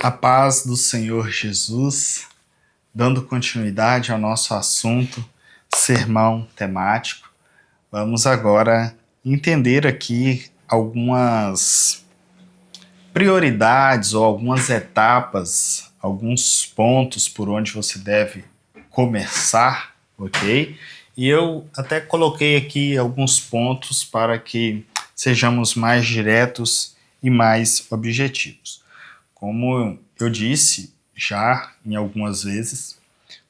A paz do Senhor Jesus, dando continuidade ao nosso assunto, sermão temático. Vamos agora entender aqui algumas prioridades ou algumas etapas, alguns pontos por onde você deve começar, ok? E eu até coloquei aqui alguns pontos para que sejamos mais diretos e mais objetivos. Como eu disse já em algumas vezes,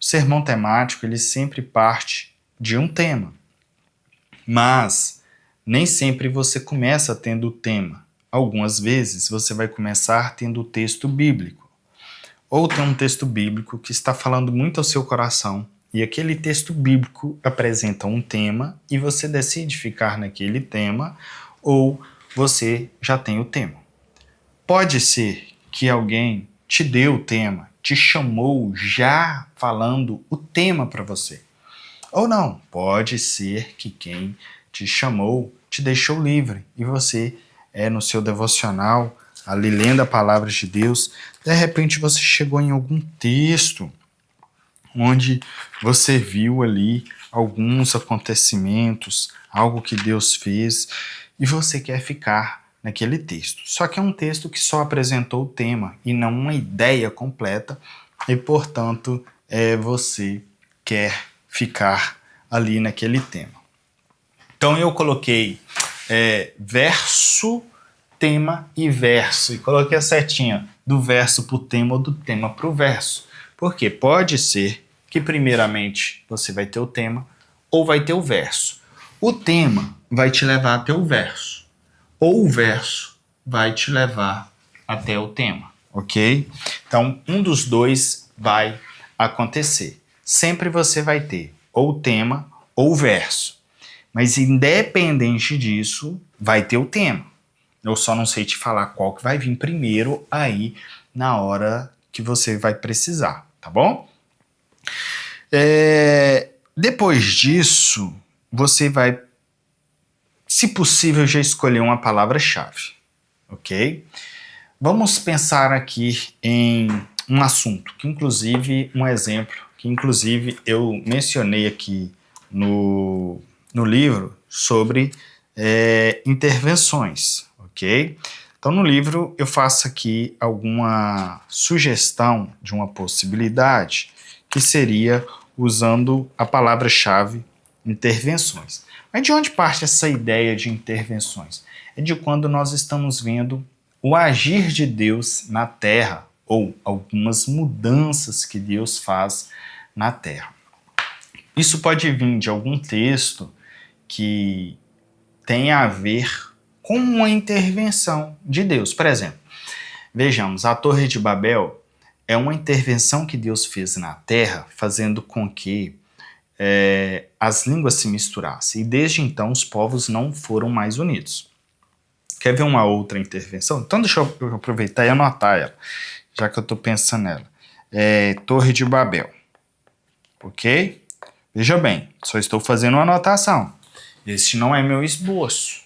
o sermão temático ele sempre parte de um tema, mas nem sempre você começa tendo o tema. Algumas vezes você vai começar tendo o texto bíblico, ou tem um texto bíblico que está falando muito ao seu coração, e aquele texto bíblico apresenta um tema e você decide ficar naquele tema, ou você já tem o tema. Pode ser que alguém te deu o tema, te chamou já falando o tema para você. Ou não, pode ser que quem te chamou te deixou livre e você no seu devocional, ali lendo a palavra de Deus, de repente você chegou em algum texto onde você viu ali alguns acontecimentos, algo que Deus fez e você quer ficar naquele texto. Só que é um texto que só apresentou o tema e não uma ideia completa e, portanto, você quer ficar ali naquele tema. Então eu coloquei verso, tema e verso e coloquei a setinha do verso para o tema ou do tema para o verso. Porque pode ser que primeiramente você vai ter o tema ou vai ter o verso. O tema vai te levar até o verso. Ou o verso vai te levar até o tema, ok? Então, um dos dois vai acontecer. Sempre você vai ter ou o tema ou o verso. Mas independente disso, vai ter o tema. Eu só não sei te falar qual que vai vir primeiro aí na hora que você vai precisar, tá bom? Depois disso, você vai, se possível, já escolher uma palavra-chave, ok? Vamos pensar aqui em um assunto, que inclusive, um exemplo, que inclusive eu mencionei aqui no livro sobre intervenções, ok? Então no livro eu faço aqui alguma sugestão de uma possibilidade, que seria usando a palavra-chave intervenções. Mas de onde parte essa ideia de intervenções? É de quando nós estamos vendo o agir de Deus na Terra, ou algumas mudanças que Deus faz na Terra. Isso pode vir de algum texto que tem a ver com uma intervenção de Deus. Por exemplo, vejamos, a Torre de Babel é uma intervenção que Deus fez na Terra, fazendo com que as línguas se misturassem. E desde então os povos não foram mais unidos. Quer ver uma outra intervenção? Então deixa eu aproveitar e anotar ela, já que eu estou pensando nela. Torre de Babel. Ok? Veja bem, só estou fazendo uma anotação. Esse não é meu esboço.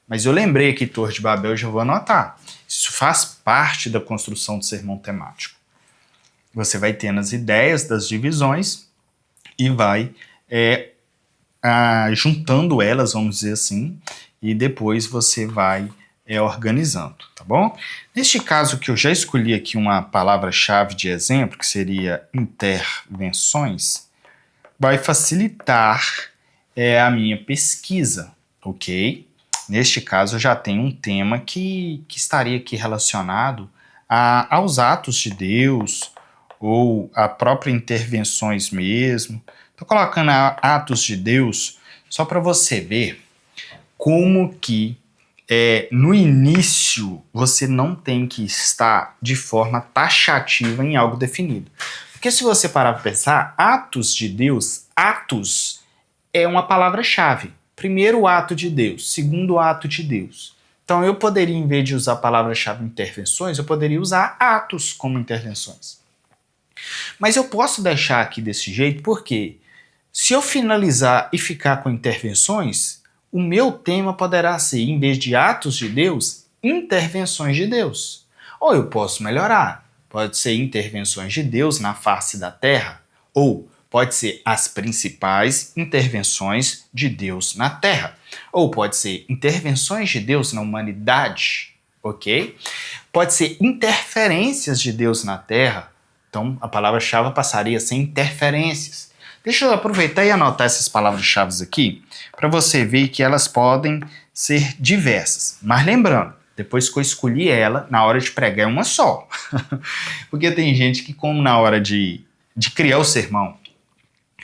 Mas eu lembrei que Torre de Babel eu já vou anotar. Isso faz parte da construção do sermão temático. Você vai tendo as ideias das divisões e vai juntando elas, vamos dizer assim, e depois você vai organizando, tá bom? Neste caso que eu já escolhi aqui uma palavra-chave de exemplo, que seria intervenções, vai facilitar a minha pesquisa, ok? Neste caso eu já tenho um tema que estaria aqui relacionado aos atos de Deus, ou a próprias intervenções mesmo. Estou colocando atos de Deus só para você ver como que no início você não tem que estar de forma taxativa em algo definido. Porque se você parar para pensar, atos de Deus, atos é uma palavra-chave. Primeiro ato de Deus, segundo ato de Deus. Então eu poderia, em vez de usar a palavra-chave intervenções, eu poderia usar atos como intervenções. Mas eu posso deixar aqui desse jeito porque se eu finalizar e ficar com intervenções, o meu tema poderá ser, em vez de atos de Deus, intervenções de Deus. Ou eu posso melhorar. pode ser intervenções de Deus na face da terra, ou pode ser as principais intervenções de Deus na terra, ou pode ser intervenções de Deus na humanidade, ok? Pode ser interferências de Deus na terra, então a palavra-chave passaria a ser interferências. Deixa eu aproveitar e anotar essas palavras-chave aqui, para você ver que elas podem ser diversas. Mas lembrando, depois que eu escolhi ela, na hora de pregar é uma só. Porque tem gente que, como na hora de criar o sermão,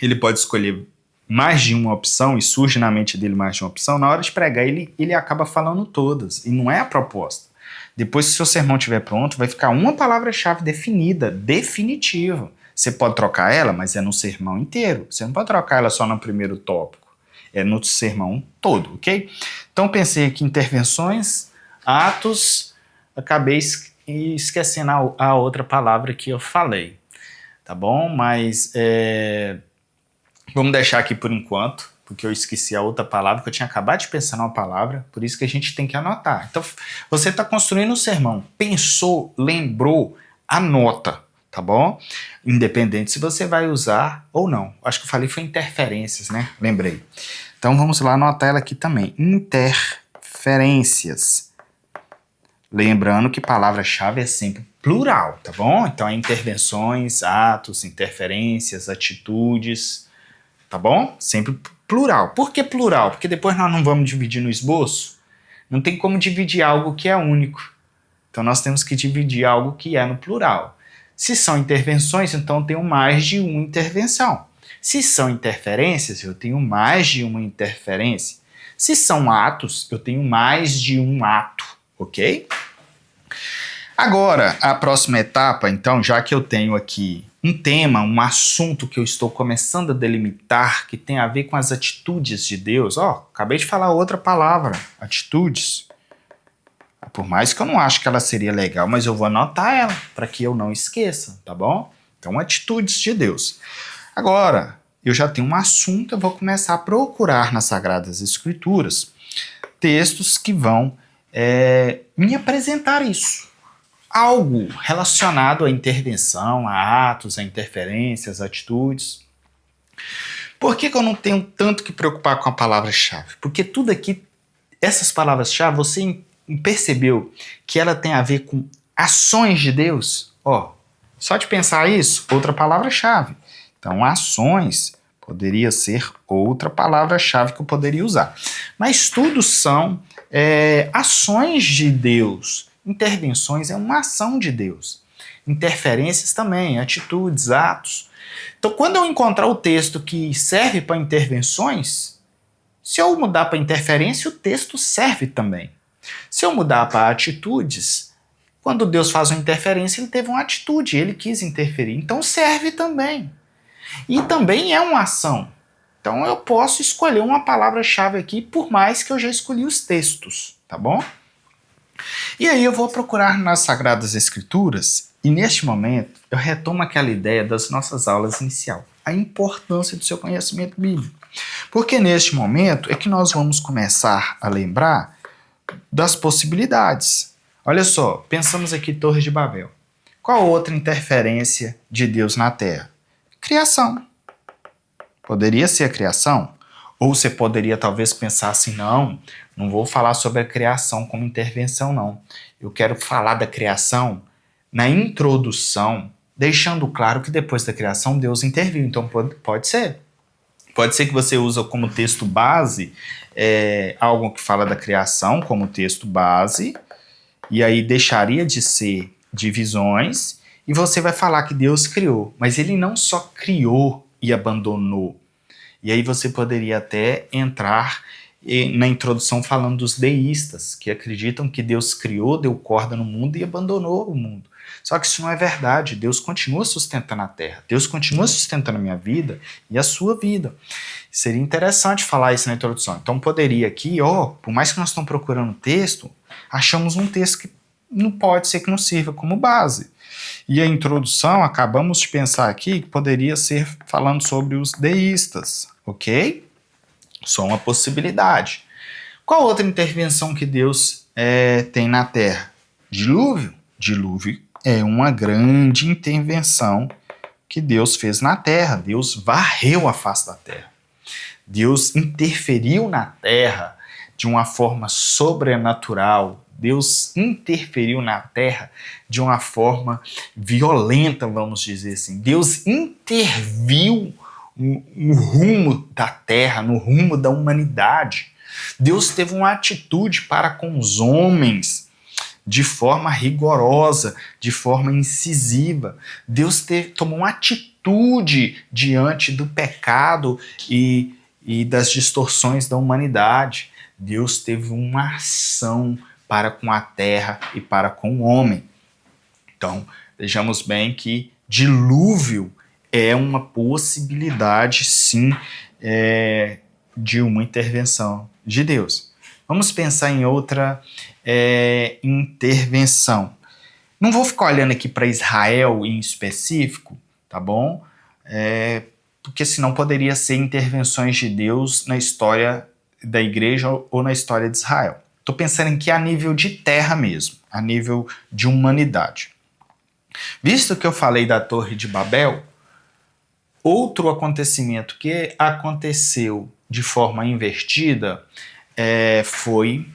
ele pode escolher mais de uma opção e surge na mente dele mais de uma opção, na hora de pregar ele acaba falando todas, e não é a proposta. Depois que o seu sermão estiver pronto, vai ficar uma palavra-chave definida, definitiva. Você pode trocar ela, mas é no sermão inteiro. Você não pode trocar ela só no primeiro tópico. É no sermão todo, ok? Então pensei aqui intervenções, atos, acabei esquecendo a outra palavra que eu falei. Tá bom? Mas vamos deixar aqui por enquanto, porque eu esqueci a outra palavra, que eu tinha acabado de pensar numa palavra, por isso que a gente tem que anotar. Então, você está construindo um sermão, pensou, lembrou, anota, tá bom? Independente se você vai usar ou não. Acho que eu falei foi interferências, né? Lembrei. Então, vamos lá anotar ela aqui também. Interferências. Lembrando que palavra-chave é sempre plural, tá bom? Então, é intervenções, atos, interferências, atitudes, tá bom? Sempre plural. Por que plural? Porque depois nós não vamos dividir no esboço. Não tem como dividir algo que é único. Então, nós temos que dividir algo que é no plural. Se são intervenções, então eu tenho mais de uma intervenção. Se são interferências, eu tenho mais de uma interferência. Se são atos, eu tenho mais de um ato, ok? Agora, a próxima etapa, então, já que eu tenho aqui um tema, um assunto que eu estou começando a delimitar, que tem a ver com as atitudes de Deus. Acabei de falar outra palavra, atitudes. Por mais que eu não acho que ela seria legal, mas eu vou anotar ela, para que eu não esqueça, tá bom? Então, atitudes de Deus. Agora, eu já tenho um assunto, eu vou começar a procurar nas Sagradas Escrituras textos que vão me apresentar isso. Algo relacionado à intervenção, a atos, a interferências, atitudes. Por que eu não tenho tanto que preocupar com a palavra-chave? Porque tudo aqui, essas palavras-chave, você percebeu que ela tem a ver com ações de Deus? Só de pensar isso, outra palavra-chave. Então, ações poderia ser outra palavra-chave que eu poderia usar. Mas tudo são ações de Deus. Intervenções é uma ação de Deus. Interferências também, atitudes, atos. Então, quando eu encontrar o texto que serve para intervenções, se eu mudar para interferência, o texto serve também. Se eu mudar para atitudes, quando Deus faz uma interferência, ele teve uma atitude, ele quis interferir. Então, serve também. E também é uma ação. Então, eu posso escolher uma palavra-chave aqui, por mais que eu já escolhi os textos, tá bom? E aí eu vou procurar nas Sagradas Escrituras, e neste momento eu retomo aquela ideia das nossas aulas inicial, a importância do seu conhecimento bíblico. Porque neste momento é que nós vamos começar a lembrar das possibilidades. Olha só, pensamos aqui Torre de Babel. Qual outra interferência de Deus na Terra? Criação. Poderia ser a criação? Ou você poderia talvez pensar assim, não vou falar sobre a criação como intervenção, não. Eu quero falar da criação na introdução, deixando claro que depois da criação Deus interviu. Então pode ser. Pode ser que você use como texto base algo que fala da criação como texto base, e aí deixaria de ser divisões, e você vai falar que Deus criou. Mas ele não só criou e abandonou. E aí você poderia até entrar na introdução falando dos deístas, que acreditam que Deus criou, deu corda no mundo e abandonou o mundo. Só que isso não é verdade. Deus continua sustentando a terra. Deus continua sustentando a minha vida e a sua vida. Seria interessante falar isso na introdução. Então poderia aqui, por mais que nós estamos procurando texto, achamos um texto que não pode ser que não sirva como base. E a introdução, acabamos de pensar aqui, que poderia ser falando sobre os deístas, ok? Só uma possibilidade. Qual outra intervenção que Deus tem na Terra? Dilúvio. Dilúvio é uma grande intervenção que Deus fez na terra. Deus varreu a face da terra. Deus interferiu na terra de uma forma sobrenatural. Deus interferiu na terra de uma forma violenta, vamos dizer assim. Deus interviu no rumo da terra, no rumo da humanidade. Deus teve uma atitude para com os homens de forma rigorosa, de forma incisiva. Deus tomou uma atitude diante do pecado e das distorções da humanidade. Deus teve uma ação para com a terra e para com o homem. Então, vejamos bem que dilúvio é uma possibilidade, sim, de uma intervenção de Deus. Vamos pensar em outra intervenção. Não vou ficar olhando aqui para Israel em específico, tá bom? Porque senão poderia ser intervenções de Deus na história da igreja ou na história de Israel. Estou pensando aqui a nível de terra mesmo, a nível de humanidade. Visto que eu falei da Torre de Babel, outro acontecimento que aconteceu de forma invertida foi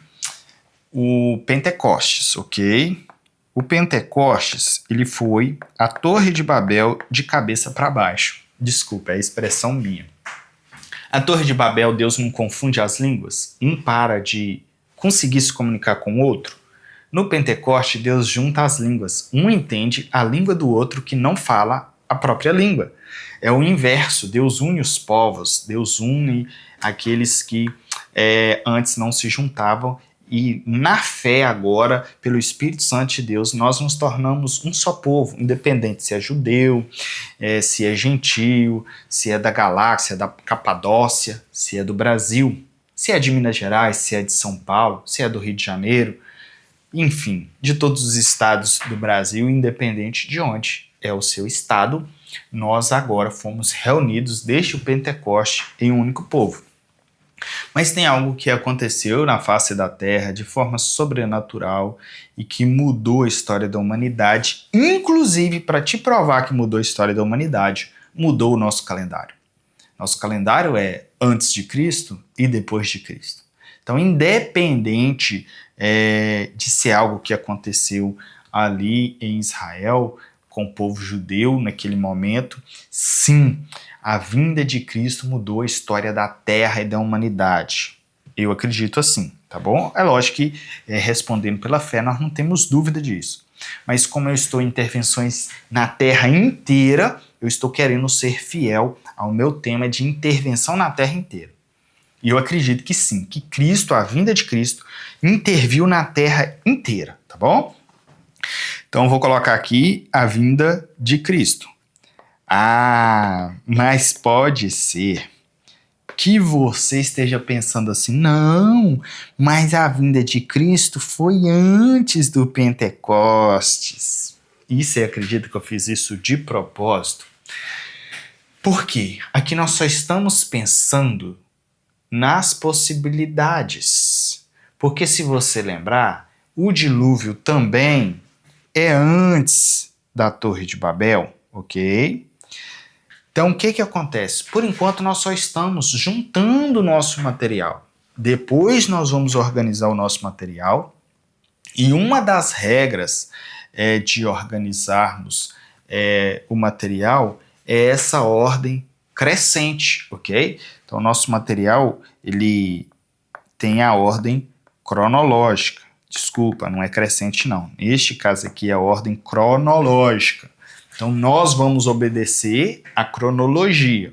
o Pentecostes, ok? O Pentecostes, ele foi a Torre de Babel de cabeça para baixo. Desculpa, é a expressão minha. A Torre de Babel, Deus não confunde as línguas? Um para de conseguir se comunicar com o outro? No Pentecoste, Deus junta as línguas. Um entende a língua do outro que não fala a própria língua. É o inverso. Deus une os povos. Deus une aqueles que antes não se juntavam. E na fé agora, pelo Espírito Santo de Deus, nós nos tornamos um só povo, independente se é judeu, se é gentio, se é da galáxia, da Capadócia, se é do Brasil, se é de Minas Gerais, se é de São Paulo, se é do Rio de Janeiro, enfim, de todos os estados do Brasil, independente de onde é o seu estado, nós agora fomos reunidos desde o Pentecoste em um único povo. Mas tem algo que aconteceu na face da Terra de forma sobrenatural e que mudou a história da humanidade, inclusive, para te provar que mudou a história da humanidade, mudou o nosso calendário. Nosso calendário é antes de Cristo e depois de Cristo. Então, independente de ser algo que aconteceu ali em Israel, com o povo judeu naquele momento, sim, a vinda de Cristo mudou a história da Terra e da humanidade. Eu acredito assim, tá bom? É lógico que, respondendo pela fé, nós não temos dúvida disso. Mas como eu estou em intervenções na Terra inteira, eu estou querendo ser fiel ao meu tema de intervenção na Terra inteira. E eu acredito que sim, que Cristo, a vinda de Cristo, interviu na Terra inteira, tá bom? Então, eu vou colocar aqui a vinda de Cristo. Ah, mas pode ser que você esteja pensando assim, não, mas a vinda de Cristo foi antes do Pentecostes. E você acredita que eu fiz isso de propósito? Por quê? Aqui nós só estamos pensando nas possibilidades. Porque se você lembrar, o dilúvio também é antes da Torre de Babel, ok? Então, o que acontece? Por enquanto, nós só estamos juntando o nosso material. Depois, nós vamos organizar o nosso material. E uma das regras de organizarmos o material é essa ordem crescente, ok? Então, o nosso material, ele tem a ordem cronológica. Desculpa, não é crescente, não. Neste caso aqui é a ordem cronológica. Então, nós vamos obedecer a cronologia.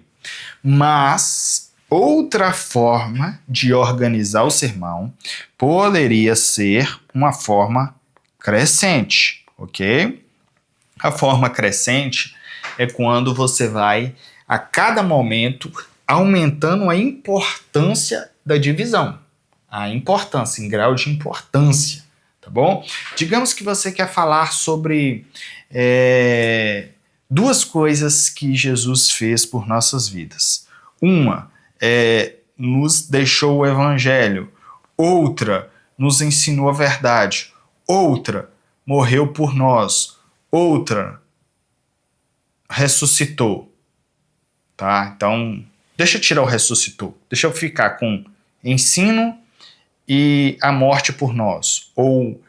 Mas outra forma de organizar o sermão poderia ser uma forma crescente, ok? A forma crescente é quando você vai, a cada momento, aumentando a importância da divisão. A importância, em grau de importância, tá bom? Digamos que você quer falar sobre duas coisas que Jesus fez por nossas vidas. Uma, nos deixou o evangelho. Outra, nos ensinou a verdade. Outra, morreu por nós. outra ressuscitou, tá? Então, deixa eu tirar o ressuscitou. Deixa eu ficar com ensino e a morte por nós, ou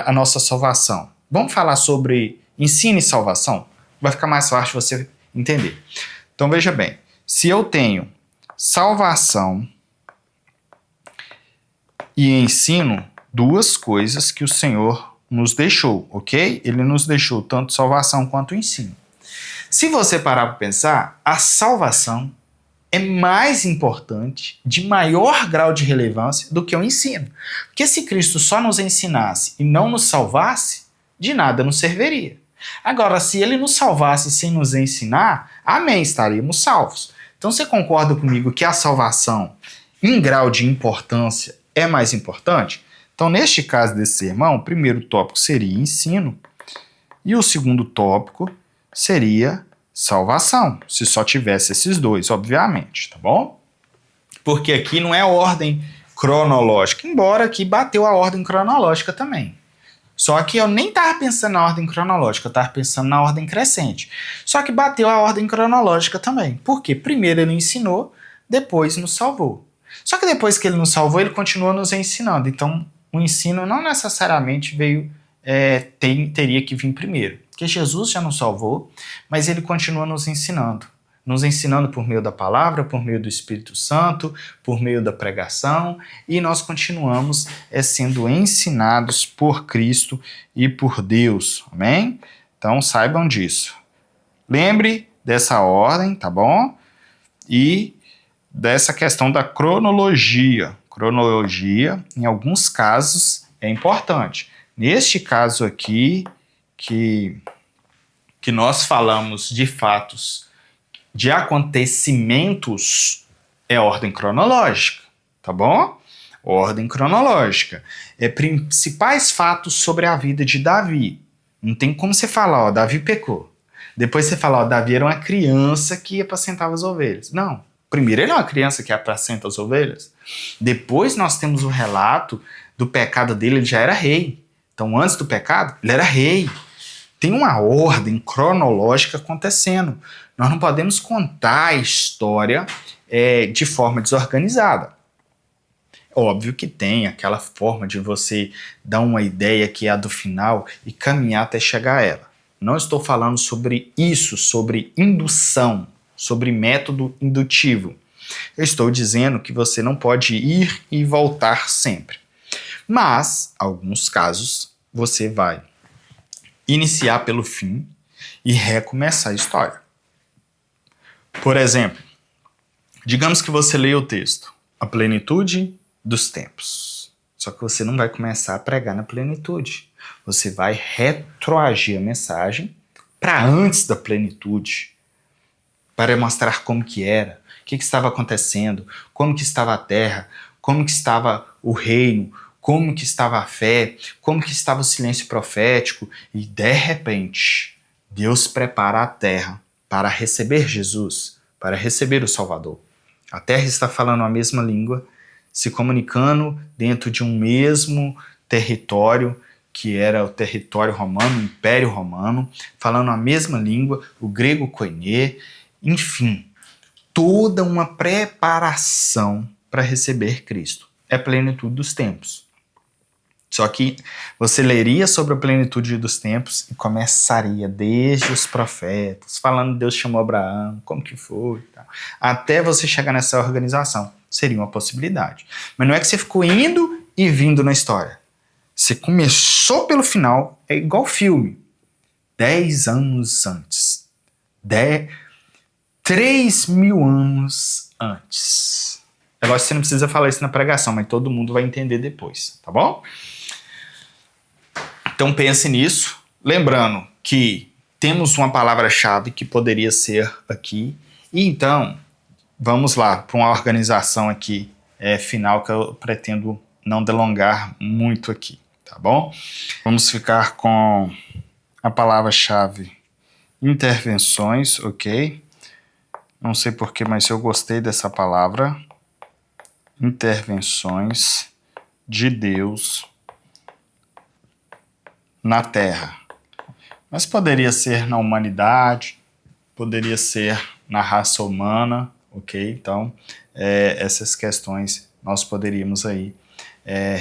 a nossa salvação. Vamos falar sobre ensino e salvação? Vai ficar mais fácil você entender. Então, veja bem. Se eu tenho salvação e ensino, duas coisas que o Senhor nos deixou, ok? Ele nos deixou tanto salvação quanto ensino. Se você parar para pensar, a salvação é mais importante, de maior grau de relevância do que o ensino. Porque se Cristo só nos ensinasse e não nos salvasse, de nada nos serviria. Agora, se ele nos salvasse sem nos ensinar, amém, estaríamos salvos. Então você concorda comigo que a salvação, em grau de importância, é mais importante? Então, neste caso desse sermão, o primeiro tópico seria ensino e o segundo tópico seria salvação, se só tivesse esses dois, obviamente, tá bom? Porque aqui não é ordem cronológica, embora aqui bateu a ordem cronológica também. Só que eu nem estava pensando na ordem cronológica, eu estava pensando na ordem crescente. Só que bateu a ordem cronológica também. Por quê? Primeiro ele ensinou, depois nos salvou. Só que depois que ele nos salvou, ele continua nos ensinando. Então, o ensino não necessariamente teria que vir primeiro. Porque Jesus já nos salvou, mas ele continua nos ensinando. Nos ensinando por meio da palavra, por meio do Espírito Santo, por meio da pregação, e nós continuamos sendo ensinados por Cristo e por Deus, amém? Então saibam disso. Lembre dessa ordem, tá bom? E dessa questão da cronologia. Cronologia, em alguns casos, é importante. Neste caso aqui, que nós falamos de fatos, de acontecimentos, é ordem cronológica, tá bom? Ordem cronológica. É principais fatos sobre a vida de Davi. Não tem como você falar, ó, Davi pecou. Depois você fala, ó, Davi era uma criança que apacentava as ovelhas. Não. Primeiro ele é uma criança que apacenta as ovelhas. Depois nós temos o relato do pecado dele, ele já era rei. Então antes do pecado, ele era rei. Tem uma ordem cronológica acontecendo. Nós não podemos contar a história de forma desorganizada. Óbvio que tem aquela forma de você dar uma ideia que é a do final e caminhar até chegar a ela. Não estou falando sobre isso, sobre indução, sobre método indutivo. Eu estou dizendo que você não pode ir e voltar sempre. Mas, em alguns casos, você vai iniciar pelo fim e recomeçar a história. Por exemplo, digamos que você leia o texto, a plenitude dos tempos. Só que você não vai começar a pregar na plenitude. Você vai retroagir a mensagem para antes da plenitude, para mostrar como que era, o que estava acontecendo, como que estava a terra, como que estava o reino, como que estava a fé, como que estava o silêncio profético, e de repente, Deus prepara a terra para receber Jesus, para receber o Salvador. A terra está falando a mesma língua, se comunicando dentro de um mesmo território, que era o território romano, o Império Romano, falando a mesma língua, o grego koiné, enfim, toda uma preparação para receber Cristo. É a plenitude dos tempos. Só que você leria sobre a plenitude dos tempos e começaria desde os profetas, falando que Deus chamou Abraão, como que foi, tal, até você chegar nessa organização. Seria uma possibilidade. Mas não é que você ficou indo e vindo na história. Você começou pelo final, é igual filme. 10 anos antes. 3.000 anos antes. É lógico que você não precisa falar isso na pregação, mas todo mundo vai entender depois, tá bom? Então pense nisso, lembrando que temos uma palavra-chave que poderia ser aqui, e então vamos lá para uma organização aqui final que eu pretendo não delongar muito aqui, tá bom? Vamos ficar com a palavra-chave intervenções, ok? Não sei porquê, mas eu gostei dessa palavra. Intervenções de Deus na Terra. Mas poderia ser na humanidade, poderia ser na raça humana, ok? Então, essas questões nós poderíamos aí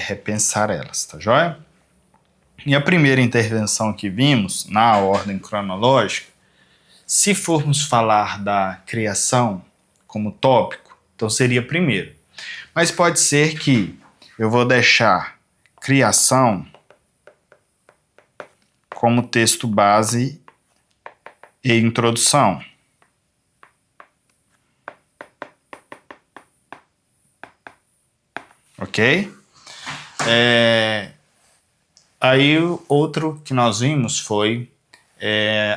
repensar elas, tá joia? E a primeira intervenção que vimos, na ordem cronológica, se formos falar da criação como tópico, então seria primeiro. Mas pode ser que eu vou deixar criação como texto base e introdução. Ok? Aí o outro que nós vimos foi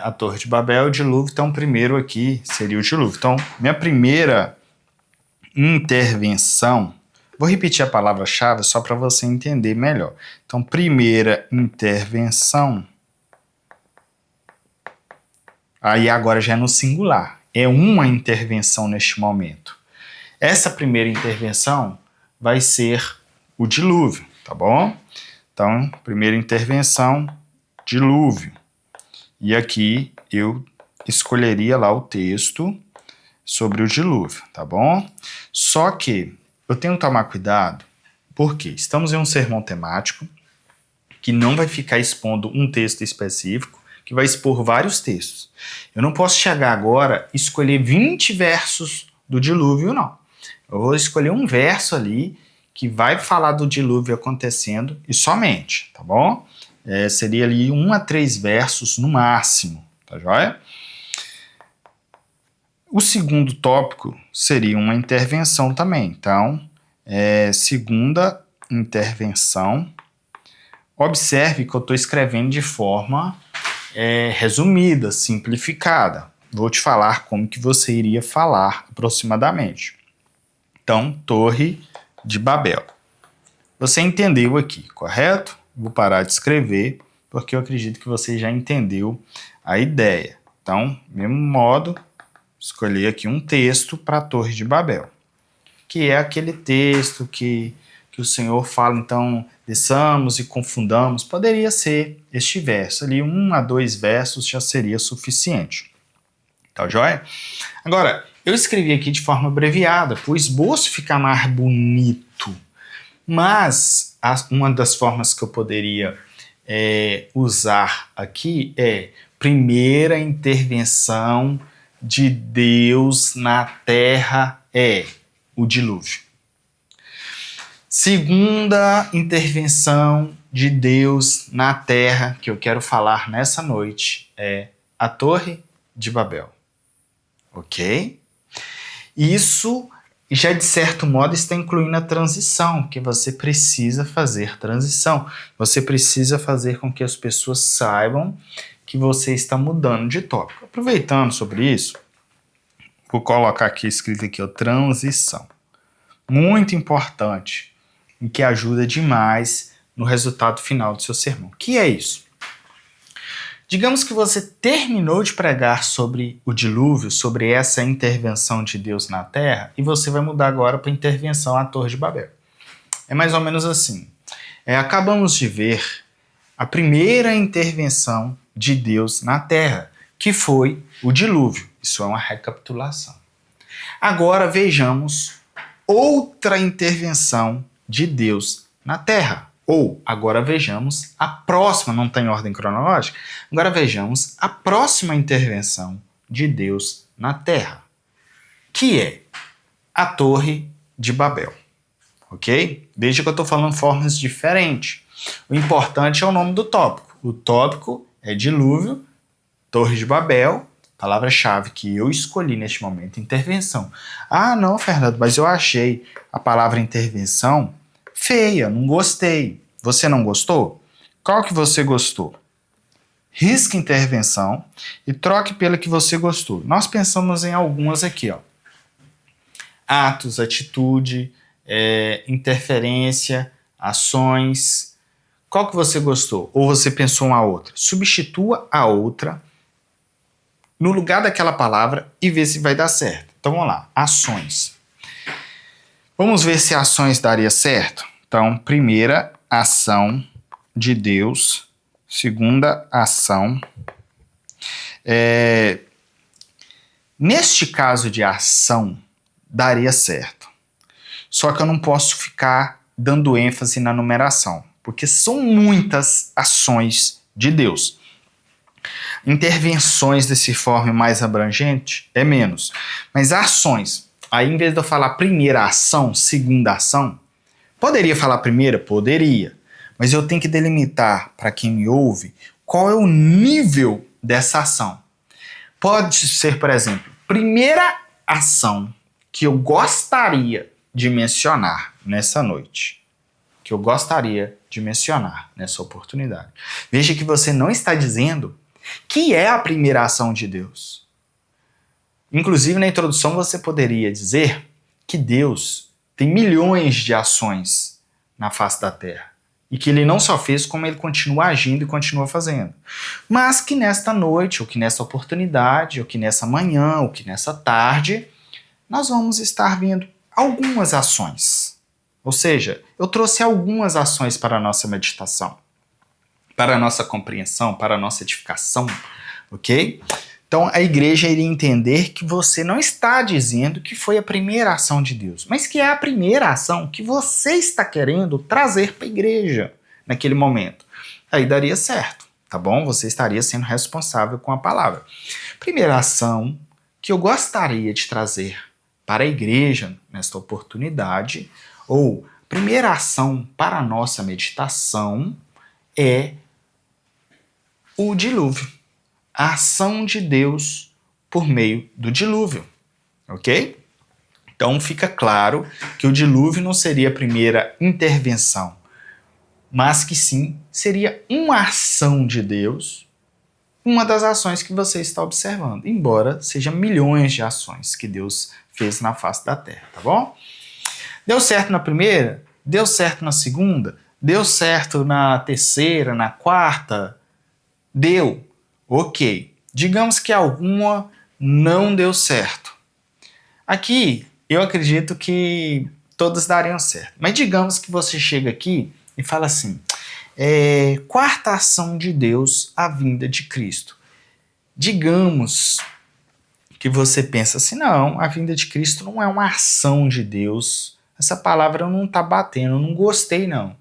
a Torre de Babel e o dilúvio. Então, primeiro aqui seria o dilúvio. Então, minha primeira intervenção, vou repetir a palavra-chave só para você entender melhor. Então, primeira intervenção, aí agora já é no singular, é uma intervenção neste momento. Essa primeira intervenção vai ser o dilúvio, tá bom? Então, primeira intervenção, dilúvio. E aqui eu escolheria lá o texto sobre o dilúvio, tá bom? Só que eu tenho que tomar cuidado, porque estamos em um sermão temático que não vai ficar expondo um texto específico, que vai expor vários textos. Eu não posso chegar agora e escolher 20 versos do dilúvio, não. Eu vou escolher um verso ali que vai falar do dilúvio acontecendo e somente, tá bom? Seria ali 1 a 3 versos no máximo, tá joia? O segundo tópico seria uma intervenção também. Então, segunda intervenção. Observe que eu estou escrevendo de forma resumida, simplificada. Vou te falar como que você iria falar aproximadamente. Então, Torre de Babel. Você entendeu aqui, correto? Vou parar de escrever, porque eu acredito que você já entendeu a ideia. Então, mesmo modo, escolhi aqui um texto para a Torre de Babel, que é aquele texto que o Senhor fala, então, desçamos e confundamos. Poderia ser este verso ali, 1 a 2 versos já seria suficiente. Tá joia? Agora, eu escrevi aqui de forma abreviada, para o esboço ficar mais bonito. Mas uma das formas que eu poderia usar aqui é primeira intervenção de Deus na terra o dilúvio. Segunda intervenção de Deus na terra que eu quero falar nessa noite é a Torre de Babel. Ok? Isso já de certo modo está incluindo a transição, que você precisa fazer transição. Você precisa fazer com que as pessoas saibam que você está mudando de tópico. Aproveitando sobre isso, vou colocar aqui escrito aqui, transição. Muito importante, e que ajuda demais no resultado final do seu sermão. O que é isso? Digamos que você terminou de pregar sobre o dilúvio, sobre essa intervenção de Deus na terra, e você vai mudar agora para a intervenção à Torre de Babel. É mais ou menos assim. Acabamos de ver a primeira intervenção de Deus na terra, que foi o dilúvio. Isso é uma recapitulação. Agora vejamos outra intervenção de Deus na terra. Ou, agora vejamos a próxima, não tem ordem cronológica, agora vejamos a próxima intervenção de Deus na terra, que é a Torre de Babel. Ok? Veja que eu estou falando formas diferentes. O importante é o nome do tópico. O tópico é dilúvio, Torre de Babel, palavra-chave que eu escolhi neste momento, intervenção. Ah, não, Fernando, mas eu achei a palavra intervenção feia, não gostei. Você não gostou? Qual que você gostou? Risque intervenção e troque pela que você gostou. Nós pensamos em algumas aqui, ó. Atos, atitude, interferência, ações. Qual que você gostou? Ou você pensou uma outra? Substitua a outra no lugar daquela palavra e vê se vai dar certo. Então vamos lá, ações. Vamos ver se ações daria certo? Então, primeira ação de Deus, segunda ação Neste caso de ação, daria certo. Só que eu não posso ficar dando ênfase na numeração, porque são muitas ações de Deus. Intervenções desse forma mais abrangente é menos. Mas ações, aí em vez de eu falar primeira ação, segunda ação, poderia falar primeira? Poderia. Mas eu tenho que delimitar para quem me ouve qual é o nível dessa ação. Pode ser, por exemplo, primeira ação que eu gostaria de mencionar nessa noite. Que eu gostaria de mencionar nessa oportunidade. Veja que você não está dizendo que é a primeira ação de Deus. Inclusive, na introdução, você poderia dizer que Deus tem milhões de ações na face da Terra. E que ele não só fez, como ele continua agindo e continua fazendo. Mas que nesta noite, ou que nesta oportunidade, ou que nessa manhã, ou que nessa tarde, nós vamos estar vendo algumas ações. Ou seja, eu trouxe algumas ações para a nossa meditação, para a nossa compreensão, para a nossa edificação, ok? Então a igreja iria entender que você não está dizendo que foi a primeira ação de Deus, mas que é a primeira ação que você está querendo trazer para a igreja naquele momento. Aí daria certo, tá bom? Você estaria sendo responsável com a palavra. Primeira ação que eu gostaria de trazer para a igreja nesta oportunidade, ou primeira ação para a nossa meditação é o dilúvio. A ação de Deus por meio do dilúvio, ok? Então fica claro que o dilúvio não seria a primeira intervenção, mas que sim seria uma ação de Deus, uma das ações que você está observando, embora sejam milhões de ações que Deus fez na face da terra, tá bom? Deu certo na primeira? Deu certo na segunda? Deu certo na terceira, na quarta? Deu. Ok, digamos que alguma não deu certo. Aqui, eu acredito que todas dariam certo. Mas digamos que você chega aqui e fala assim, quarta ação de Deus, a vinda de Cristo. Digamos que você pensa assim, não, a vinda de Cristo não é uma ação de Deus. Essa palavra não está batendo, eu não gostei não.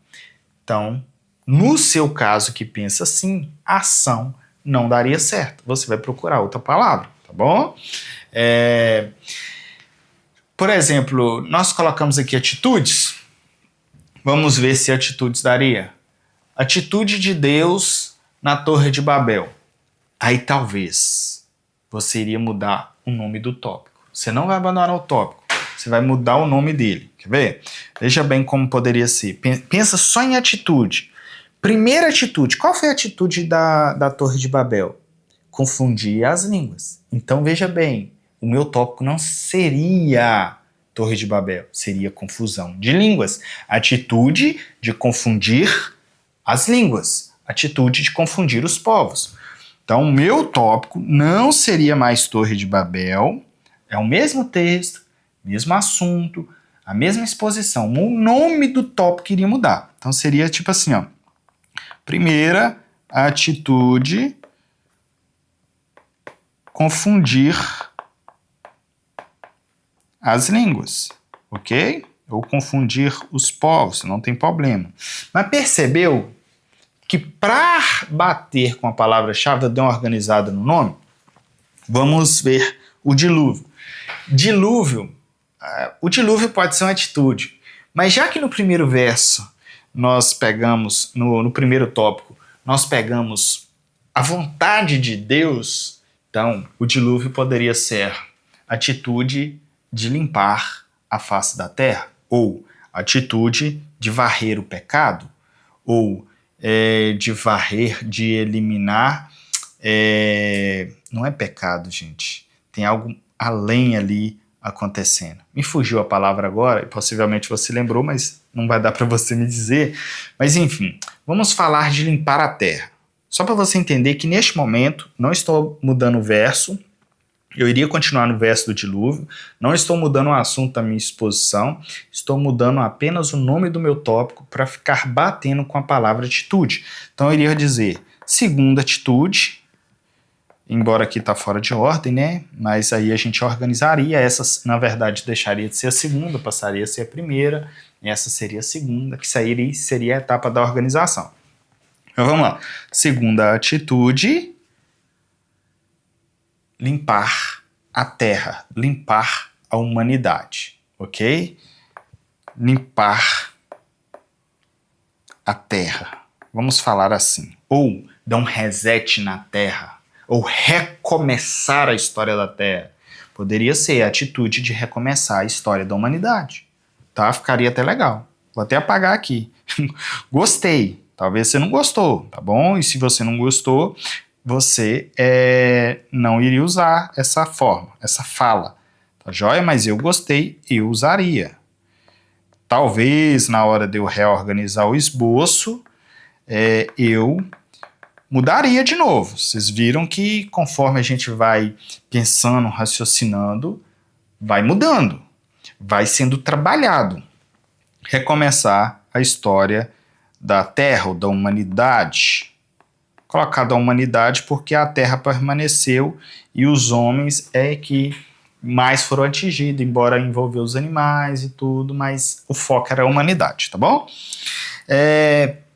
Então, no seu caso que pensa assim, ação não daria certo. Você vai procurar outra palavra, tá bom? Por exemplo, nós colocamos aqui atitudes. Vamos ver se atitudes daria. Atitude de Deus na Torre de Babel. Aí talvez você iria mudar o nome do tópico. Você não vai abandonar o tópico. Você vai mudar o nome dele. Quer ver? Veja bem como poderia ser. Pensa só em atitude. Primeira atitude, qual foi a atitude da Torre de Babel? Confundir as línguas. Então veja bem, o meu tópico não seria Torre de Babel, seria confusão de línguas. Atitude de confundir as línguas, atitude de confundir os povos. Então o meu tópico não seria mais Torre de Babel, é o mesmo texto, mesmo assunto, a mesma exposição. O nome do tópico iria mudar. Então seria tipo assim, ó. Primeira atitude, confundir as línguas, ok? Ou confundir os povos, não tem problema. Mas percebeu que para bater com a palavra-chave, eu dei uma organizada no nome? Vamos ver o dilúvio. O dilúvio pode ser uma atitude, mas já que no primeiro verso nós pegamos, no primeiro tópico, nós pegamos a vontade de Deus, então o dilúvio poderia ser atitude de limpar a face da terra, ou atitude de varrer o pecado, ou de varrer, de eliminar, não é pecado, gente, tem algo além ali acontecendo. Me fugiu a palavra agora, e possivelmente você lembrou, mas não vai dar para você me dizer. Mas enfim, vamos falar de limpar a terra. Só para você entender que neste momento não estou mudando o verso, eu iria continuar no verso do dilúvio, não estou mudando o assunto da minha exposição, estou mudando apenas o nome do meu tópico para ficar batendo com a palavra atitude. Então eu iria dizer, segunda atitude, embora aqui está fora de ordem, né? Mas aí a gente organizaria, essa na verdade deixaria de ser a segunda, passaria a ser a primeira, e essa seria a segunda, que seria a etapa da organização. Então vamos lá. Segunda atitude, limpar a terra, limpar a humanidade, ok? Limpar a terra. Vamos falar assim. Ou dar um reset na terra, ou recomeçar a história da terra. Poderia ser a atitude de recomeçar a história da humanidade. Tá? Ficaria até legal. Vou até apagar aqui. Gostei. Talvez você não gostou, tá bom? E se você não gostou, você não iria usar essa forma, essa fala. Tá joia? Mas eu gostei, eu usaria. Talvez na hora de eu reorganizar o esboço, eu mudaria de novo. Vocês viram que conforme a gente vai pensando, raciocinando, vai mudando, vai sendo trabalhado. Recomeçar a história da Terra ou da humanidade. Colocar da humanidade porque a Terra permaneceu e os homens que mais foram atingidos, embora envolver os animais e tudo, mas o foco era a humanidade, tá bom?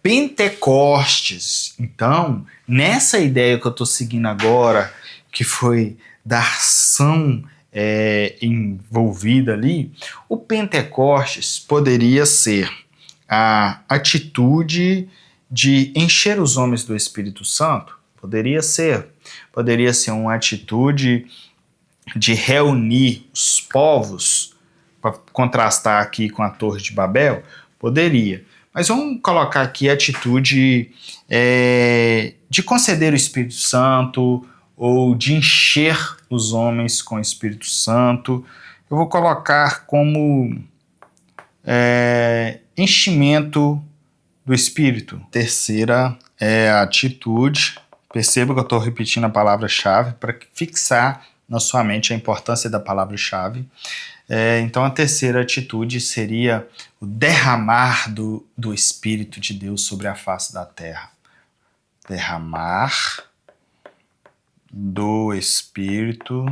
Pentecostes, então, nessa ideia que eu estou seguindo agora, que foi da ação envolvida ali, o Pentecostes poderia ser a atitude de encher os homens do Espírito Santo, poderia ser uma atitude de reunir os povos, para contrastar aqui com a Torre de Babel, poderia. Mas vamos colocar aqui a atitude de conceder o Espírito Santo ou de encher os homens com o Espírito Santo. Eu vou colocar como enchimento do Espírito. Terceira é a atitude. Perceba que eu estou repetindo a palavra-chave para fixar na sua mente a importância da palavra-chave. Então a terceira atitude seria o derramar do Espírito de Deus sobre a face da terra. Derramar do Espírito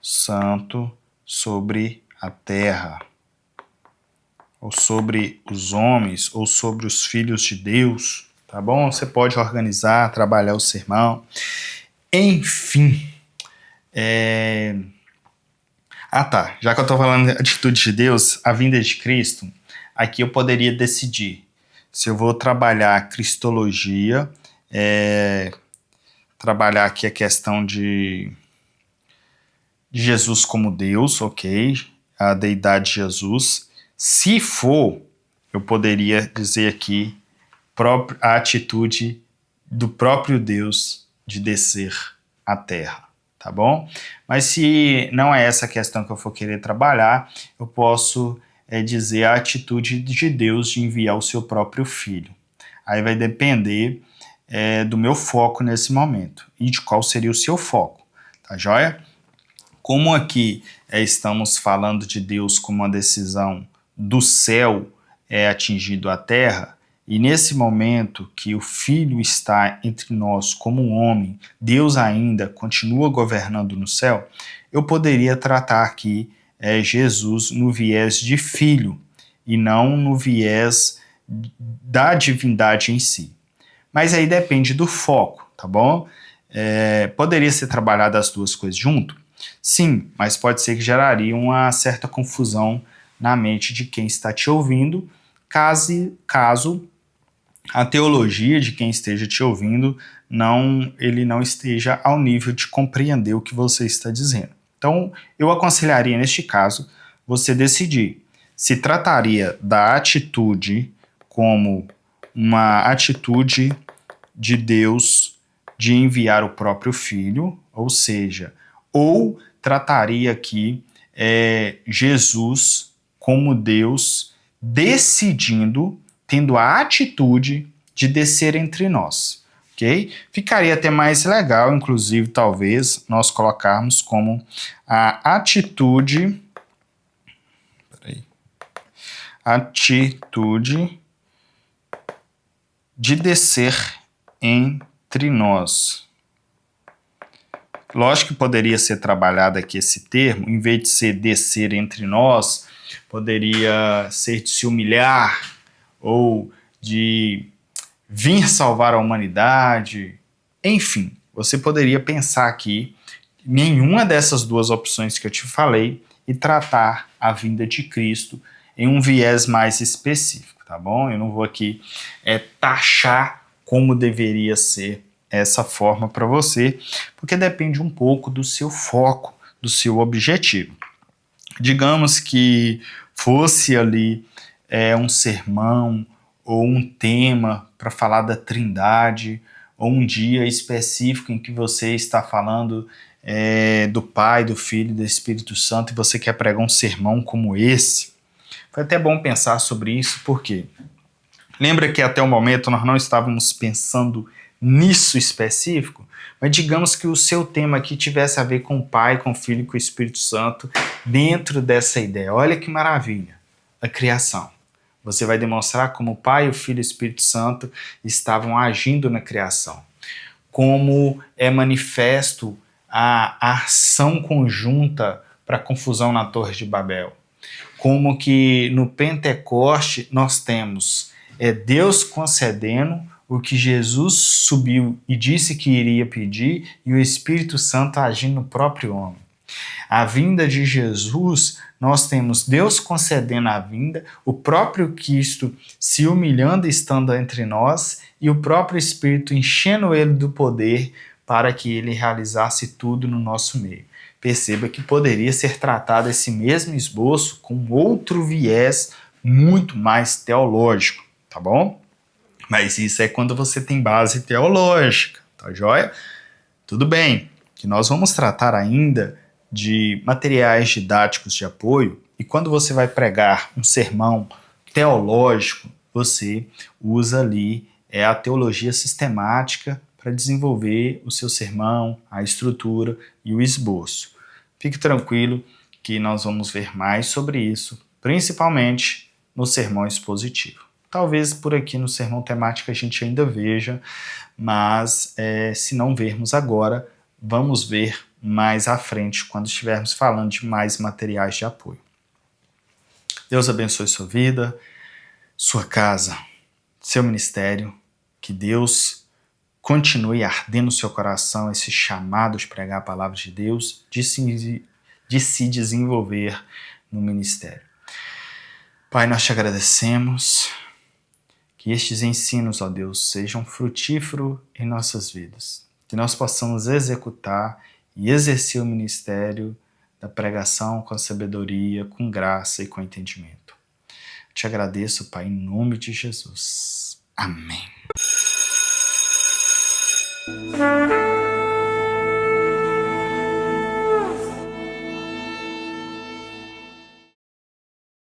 Santo sobre a terra, ou sobre os homens, ou sobre os filhos de Deus, tá bom? Você pode organizar, trabalhar o sermão. Enfim, já que eu estou falando de atitude de Deus, a vinda de Cristo, aqui eu poderia decidir se eu vou trabalhar cristologia, trabalhar aqui a questão de Jesus como Deus, ok? A deidade de Jesus. Se for, eu poderia dizer aqui a atitude do próprio Deus de descer à terra, tá bom? Mas se não é essa questão que eu for querer trabalhar, eu posso dizer a atitude de Deus de enviar o seu próprio filho. Aí vai depender do meu foco nesse momento e de qual seria o seu foco, tá joia? Como aqui estamos falando de Deus como uma decisão do céu atingido a terra, e nesse momento que o Filho está entre nós como um homem, Deus ainda continua governando no céu, eu poderia tratar aqui Jesus no viés de filho e não no viés da divindade em si. Mas aí depende do foco, tá bom? Poderia ser trabalhado as duas coisas junto? Sim, mas pode ser que geraria uma certa confusão na mente de quem está te ouvindo, caso a teologia de quem esteja te ouvindo ele não esteja ao nível de compreender o que você está dizendo. Então, eu aconselharia, neste caso, você decidir se trataria da atitude como uma atitude de Deus de enviar o próprio Filho, ou seja, ou trataria aqui Jesus como Deus decidindo, tendo a atitude de descer entre nós, ok? Ficaria até mais legal, inclusive, talvez, nós colocarmos como a atitude de descer entre nós. Lógico que poderia ser trabalhado aqui esse termo, em vez de ser descer entre nós, poderia ser de se humilhar ou de vir salvar a humanidade. Enfim, você poderia pensar aqui em nenhuma dessas duas opções que eu te falei e tratar a vinda de Cristo em um viés mais específico, tá bom? Eu não vou aqui taxar como deveria ser essa forma para você, porque depende um pouco do seu foco, do seu objetivo. Digamos que fosse ali um sermão ou um tema para falar da Trindade, ou um dia específico em que você está falando do Pai, do Filho e do Espírito Santo e você quer pregar um sermão como esse. Foi até bom pensar sobre isso, porque lembra que até o momento nós não estávamos pensando nisso específico, mas digamos que o seu tema aqui tivesse a ver com o Pai, com o Filho e com o Espírito Santo dentro dessa ideia. Olha que maravilha, a criação. Você vai demonstrar como o Pai, o Filho e o Espírito Santo estavam agindo na criação. Como é manifesto a ação conjunta para a confusão na Torre de Babel. Como que no Pentecoste nós temos Deus concedendo o que Jesus subiu e disse que iria pedir e o Espírito Santo agindo no próprio homem. A vinda de Jesus, nós temos Deus concedendo a vinda, o próprio Cristo se humilhando e estando entre nós e o próprio Espírito enchendo ele do poder para que ele realizasse tudo no nosso meio. Perceba que poderia ser tratado esse mesmo esboço com outro viés muito mais teológico, tá bom? Mas isso é quando você tem base teológica, tá joia? Tudo bem, que nós vamos tratar ainda de materiais didáticos de apoio, e quando você vai pregar um sermão teológico, você usa ali a teologia sistemática para desenvolver o seu sermão, a estrutura e o esboço. Fique tranquilo que nós vamos ver mais sobre isso, principalmente no sermão expositivo. Talvez por aqui no sermão temático a gente ainda veja, mas se não vermos agora, vamos ver mais à frente, quando estivermos falando de mais materiais de apoio. Deus abençoe sua vida, sua casa, seu ministério, que Deus continue ardendo no seu coração esse chamado de pregar a palavra de Deus, de se desenvolver no ministério. Pai, nós te agradecemos, que estes ensinos, ó Deus, sejam frutíferos em nossas vidas, que nós possamos executar e exercer o ministério da pregação com sabedoria, com graça e com entendimento. Te agradeço, Pai, em nome de Jesus. Amém.